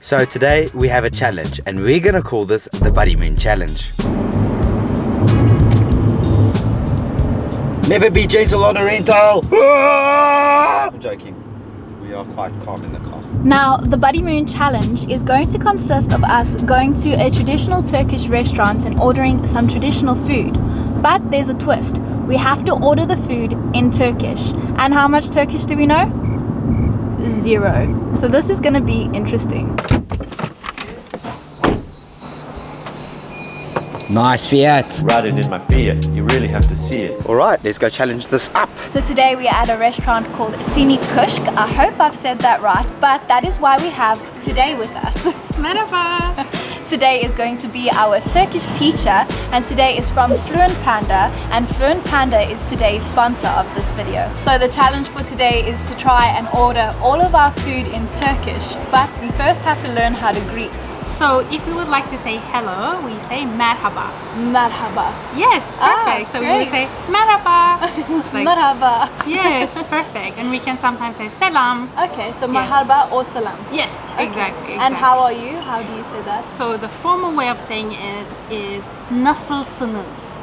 So today we have a challenge and we're gonna call this the Buddymoon challenge. Never be gentle on a rental! I'm joking. We are quite calm in the car. Now, the Buddymoon challenge is going to consist of us going to a traditional Turkish restaurant and ordering some traditional food. But there's a twist. We have to order the food in Turkish. And how much Turkish do we know? 0. So this is going to be interesting. Nice Fiat. Riding in my Fiat, you really have to see it. Alright, let's go challenge this up. So today we are at a restaurant called Sini Köşk. I hope I've said that right, but that is why we have Suday with us. Merhaba. Suday is going to be our Turkish teacher, and Suday is from FLUENT PANDA, and FLUENT PANDA is Suday's sponsor of this video. So the challenge for today is to try and order all of our food in Turkish, but we first have to learn how to greet. So if we would like to say hello, we say merhaba. Merhaba. Yes, perfect. So we great. would say merhaba. Merhaba. Yes, perfect. And we can sometimes say selam. Okay, so merhaba or salam. Yes, exactly. And how are you? How do you say that? So the formal way of saying it is nasılsınız?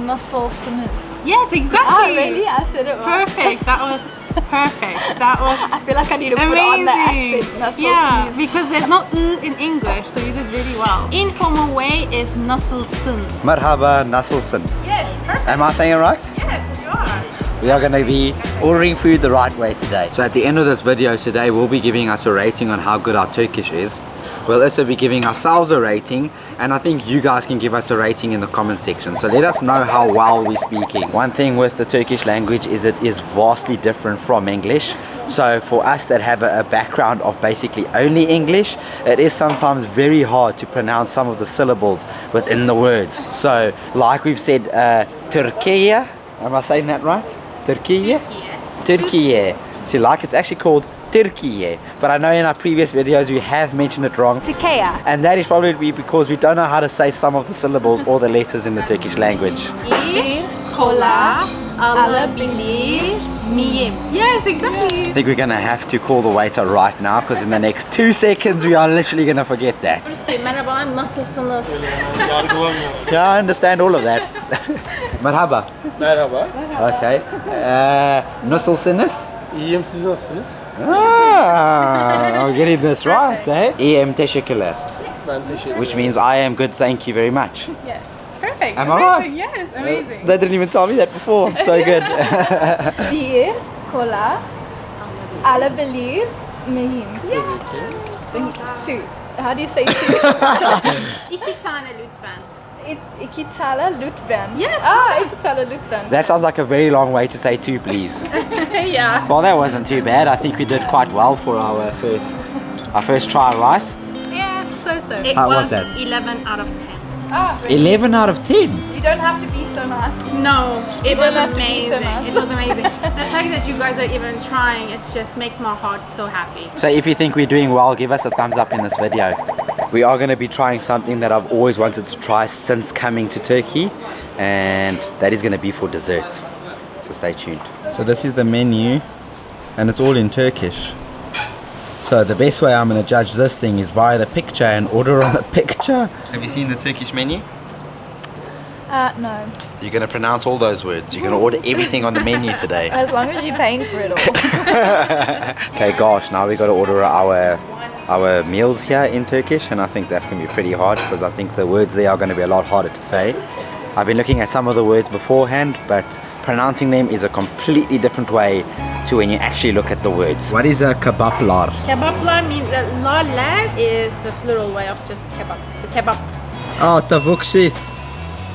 Nasılsınız? Yes, exactly. Oh, really? I said it right. Perfect. That was perfect. That was I feel like I need to put on the accent. Yeah, Nasılsınız? because there's no in English, so you did really well. Informal way is nasılsın. Merhaba, nasılsın? Yes, perfect. Am I saying it right? Yes, you are. We are going to be ordering food the right way today. So at the end of this video today, we'll be giving us a rating on how good our Turkish is. We'll also be giving ourselves a rating, and I think you guys can give us a rating in the comment section. So let us know how well we're speaking. One thing with the Turkish language is it is vastly different from English. So for us that have a background of basically only English, it is sometimes very hard to pronounce some of the syllables within the words. So like we've said, Turkiye, am I saying that right? Turkiye? Turkiye. So like it's actually called Turkiye, but I know in our previous videos we have mentioned it wrong. Turkiye. And that is probably because we don't know how to say some of the syllables or the letters in the Turkish language. Kola alabilir miyim? Yes, exactly. I think we're gonna have to call the waiter right now because in the next 2 seconds we are literally gonna forget that. Merhaba, nasılsınız? Yeah, I understand all of that. Merhaba. Merhaba. Okay. Nasılsınız? İyiyim, siz nasılsınız? I'm getting this right, eh? İyiyim, teşekkürler. Ben teşekkür ederim. Which means I am good, thank you very much. Yes. Perfect. Am I right? Yes, amazing. They didn't even tell me that before. I'm so good. Bir kola alabilir miyim? Two. How do you say two? 2 tane lütfen. İki tane lütfen. Yes. İki tane lütfen. That sounds like a very long way to say two, please. Yeah. Well, that wasn't too bad. I think we did quite well for our first try, right? Yeah, so. It How was was that? 11 out of 10. Really? 11 out of 10. You don't have to be so nice. No, it don't was have to be so amazing. nice. It was amazing. The fact that you guys are even trying, it just makes my heart so happy. So if you think we're doing well, give us a thumbs up in this video. We are going to be trying something that I've always wanted to try since coming to Turkey, and that is going to be for dessert. So stay tuned. So this is the menu, and it's all in Turkish. So the best way I'm going to judge this thing is via the picture and order on the picture. Have you seen the Turkish menu? No. You're going to pronounce all those words. You're going to order everything on the menu today. As long as you're paying for it all. Okay, gosh, now we got to order our meals here in Turkish, and I think that's going to be pretty hard because I think the words there are going to be a lot harder to say. I've been looking at some of the words beforehand, but pronouncing them is a completely different way to when you actually look at the words. What is a kebaplar? Kebaplar means that larlar is the plural way of just kebab. So kebabs. Oh, tavuk shish.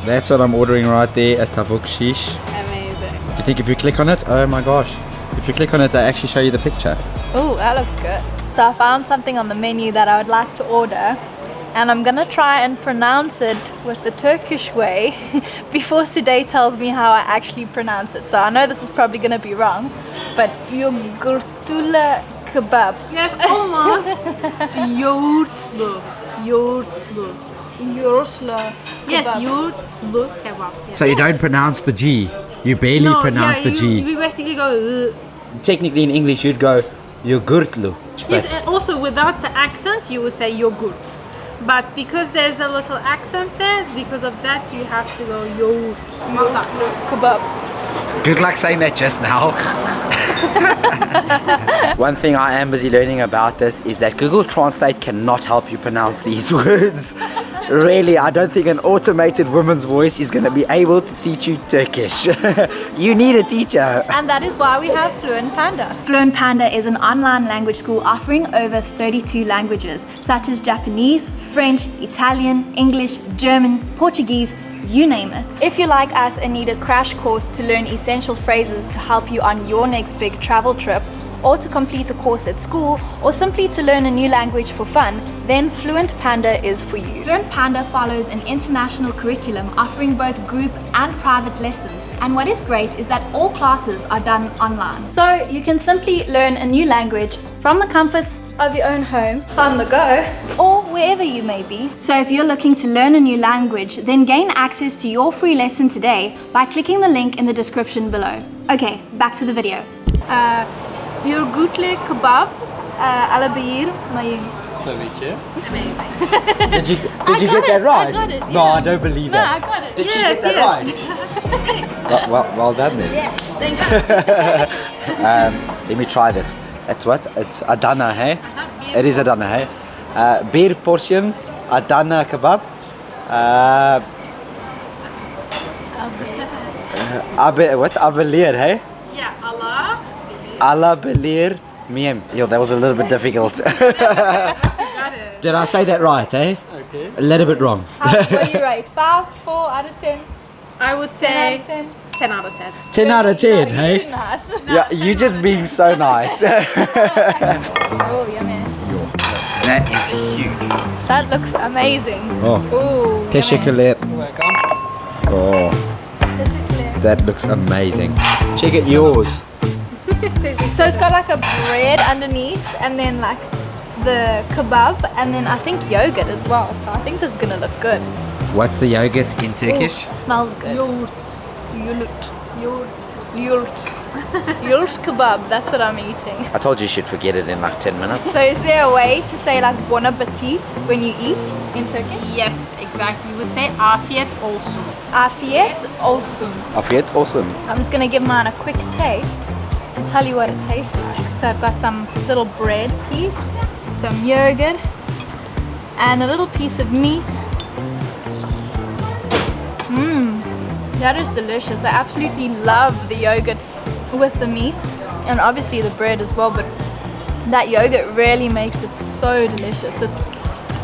That's what I'm ordering right there, a tavuk shish. Amazing. Do you think if you click on it, oh my gosh, if you click on it, they actually show you the picture. Oh, that looks good. So I found something on the menu that I would like to order, and I'm gonna try and pronounce it with the Turkish way before Suday tells me how I actually pronounce it. So I know this is probably gonna be wrong, but yogurtlu kebab. Yes, almost. Yoğurtlu. Yoğurtlu. Yoğurtlu Yes, kebab. yoğurtlu kebab. Yes. So you don't pronounce the G. You barely pronounce the G. We basically go. Technically in English you'd go Yogurtlu. Yes, and also without the accent, you would say yogurt. But because there's a little accent there, because of that, you have to go yogurt. Kebab. Good luck saying that just now. One thing I am busy learning about this is that Google Translate cannot help you pronounce these words. Really, I don't think an automated woman's voice is going to be able to teach you Turkish. You need a teacher. And that is why we have Fluent Panda. Fluent Panda is an online language school offering over 32 languages, such as Japanese, French, Italian, English, German, Portuguese, you name it. If you're like us and need a crash course to learn essential phrases to help you on your next big travel trip, or to complete a course at school, or simply to learn a new language for fun, then Fluent Panda is for you. Fluent Panda follows an international curriculum offering both group and private lessons. And what is great is that all classes are done online. So you can simply learn a new language from the comforts of your own home, on the go, or wherever you may be. So if you're looking to learn a new language, then gain access to your free lesson today by clicking the link in the description below. Okay, back to the video. Yogurtlu kebab alabilir miyim? Tabii ki. Did you get that right? I got it, No, yeah. I don't believe No, it. I got it. Did she Yes, get that yes. right? Well done then. Yeah, thank you. Let me try this. It's what? It's Adana, hey? It is Adana, hey? Bir portion Adana kebab. What? Alabilir, hey? Yeah, Allah. Alabilir miyim. Yo, that was a little bit difficult. Did I say that right, eh? Okay. A little bit wrong. What do you rate? 5, 4 out of 10? I would 10 say out of 10? 10 out of 10. 10 out of 10, Too hey? nice. Yeah, you just being so nice. Oh, yummy. That is huge. That looks amazing. Oh, Ooh, teşekkürler. Welcome. Oh, yummy. that looks amazing. Check it yours. So it's got like a bread underneath and then like the kebab and then I think yogurt as well. So I think this is gonna look good. What's the yogurt in Turkish? Ooh, smells good. Yogurt. Yogurt kebab, that's what I'm eating. I told you should forget it in like 10 minutes. So is there a way to say like bon appetit when you eat in Turkish? Yes, exactly. You would say afiyet olsun. Afiyet olsun. Afiyet olsun. I'm just gonna give mine a quick taste to tell you what it tastes like. So I've got some little bread piece, some yogurt, and a little piece of meat. That is delicious. I absolutely love the yogurt with the meat and obviously the bread as well, but that yogurt really makes it so delicious. It's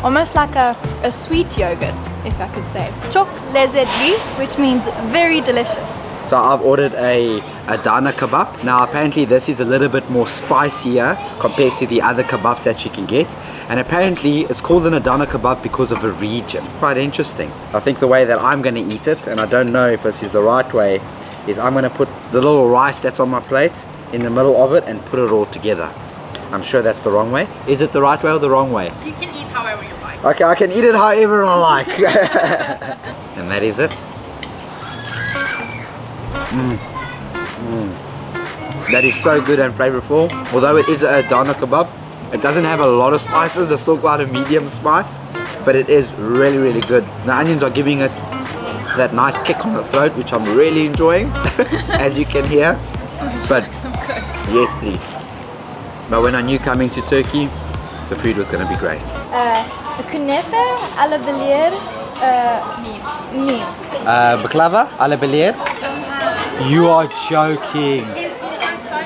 almost like a sweet yogurt, if I could say. Çok lezzetli, which means very delicious. So I've ordered a Adana kebab. Now apparently this is a little bit more spicier compared to the other kebabs that you can get. And apparently it's called an Adana kebab because of a region. Quite interesting. I think the way that I'm going to eat it, and I don't know if this is the right way, is I'm going to put the little rice that's on my plate in the middle of it and put it all together. I'm sure that's the wrong way. Is it the right way or the wrong way? You can eat however you like. Okay, I can eat it however I like. And that is it. That is so good and flavorful. Although it is a Adana kebab, it doesn't have a lot of spices. There's still quite a medium spice, but it is really, really good. The onions are giving it that nice kick on the throat, which I'm really enjoying, as you can hear. But yes, please. But when I knew coming to Turkey, the food was going to be great. Künefe alabilir miyim? Baklava, alabilir. You are joking.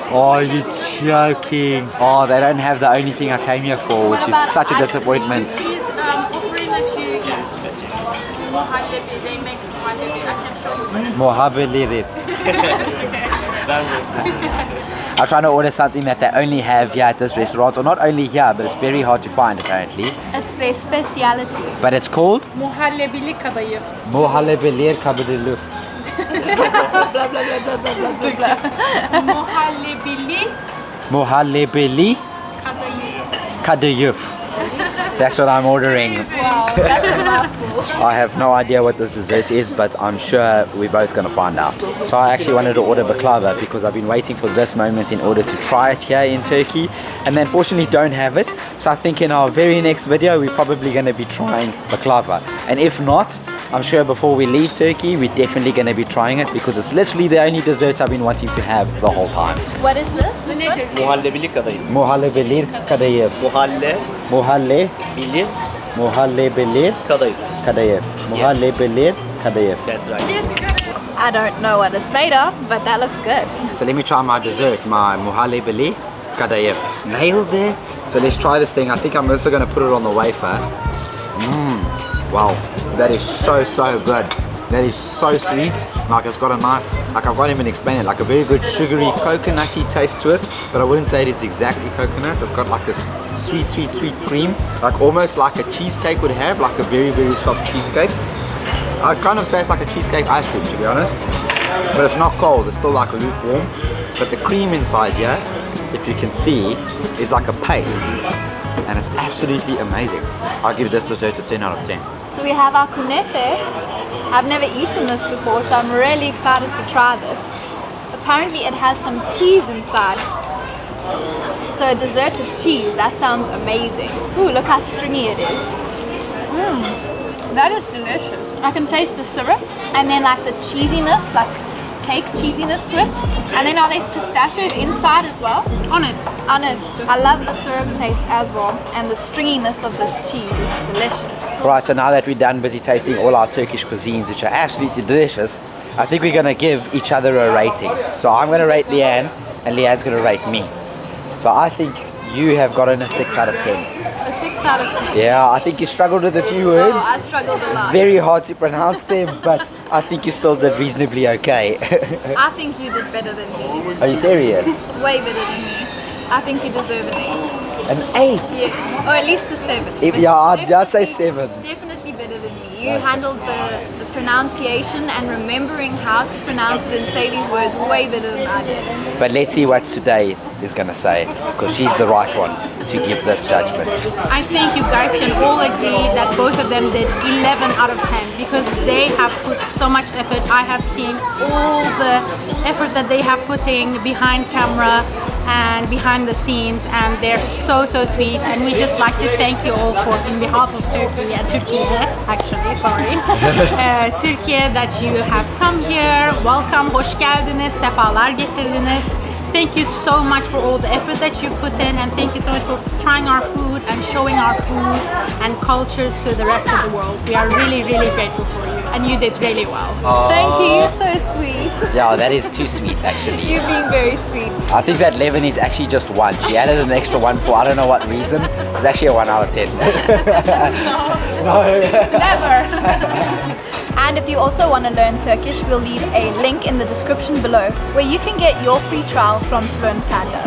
Oh, you're joking. Oh, they don't have the only thing I came here for, which is such a disappointment. These offering that you eat. Muhallebi, they make muhallebi. I can show you. Muhabbelir. I'm trying to order something that they only have here at this restaurant, or not only here, but it's very hard to find apparently. It's their speciality. But it's called Muhallebili kadayıf. Muhallebilir kabadiluf. Blah blah blah blah blah blah blah blah. Muhallebili Muhallebili kadayıf. kadayıf. That's what I'm ordering. Wow, that's a mouthful. I have no idea what this dessert is, but I'm sure we're both gonna find out. So I actually wanted to order baklava because I've been waiting for this moment in order to try it here in Turkey, and they unfortunately don't have it. So I think in our very next video we're probably gonna be trying baklava, and if not, I'm sure before we leave Turkey we're definitely gonna be trying it because it's literally the only dessert I've been wanting to have the whole time. What is this? Which one? Muhallebili kadayıf. Muhallebelir kadayıf. Muhallebili Muhallebelir kadayıf. kadayıf. Muhallebelir kadayıf. That's right. I don't know what it's made of, but that looks good. So let me try my dessert, my muhallebeli kadayıf. Nailed it! So let's try this thing. I think I'm also gonna put it on the wafer. Wow, that is so good. That is so sweet. Like it's got a nice, like I can't even explain it, like a very good sugary coconutty taste to it, but I wouldn't say it is exactly coconut. It's got like this sweet cream, like almost like a cheesecake would have, like a very soft cheesecake. I'd kind of say it's like a cheesecake ice cream, to be honest, but it's not cold, it's still like lukewarm. But the cream inside here, if you can see, is like a paste, and it's absolutely amazing. I'll give this dessert a 10 out of 10. So we have our kunefe. I've never eaten this before, so I'm really excited to try this. Apparently it has some cheese inside. So a dessert with cheese, that sounds amazing. Ooh, look how stringy it is. That is delicious. I can taste the syrup and then like the cheesiness, like cake cheesiness to it. And then are there pistachios inside as well? On it. On it. I love the syrup taste as well, and the stringiness of this cheese is delicious. Right, so now that we're done busy tasting all our Turkish cuisines, which are absolutely delicious, I think we're gonna give each other a rating. So I'm gonna rate Leanne, and Leanne's gonna rate me. So I think you have gotten a 6 out of 10. A 6 out of 10. Yeah, I think you struggled with a few words. Oh, I struggled a lot. Very hard to pronounce them, but I think you still did reasonably okay. I think you did better than me. Are you serious? Way better than me. I think you deserve an 8. An 8? Yes, or at least a 7. Yeah, I'd say 7. Definitely better than me. You handled the pronunciation and remembering how to pronounce it and say these words way better than I did. But let's see what Suday is going to say, because she's the right one to give this judgment. I think you guys can all agree that both of them did 11 out of 10 because they have put so much effort. I have seen all the effort that they have putting behind camera and behind the scenes, and they're so sweet, and we just like to thank you all for, in behalf of Turkey and Turkey actually, sorry, Turkey, that you have come here. Welcome, hoş geldiniz, sefalar getirdiniz. Thank you so much for all the effort that you put in, and thank you so much for trying our food and showing our food and culture to the rest of the world. We are really grateful for you, and you did really well. Thank you, you're so sweet. Yeah, that is too sweet actually. You're being very sweet. I think that 11 is actually just 1. She added an extra 1 for I don't know what reason. It's actually a 1 out of 10. Never. And if you also want to learn Turkish, we'll leave a link in the description below where you can get your free trial from FLUENT PANDA.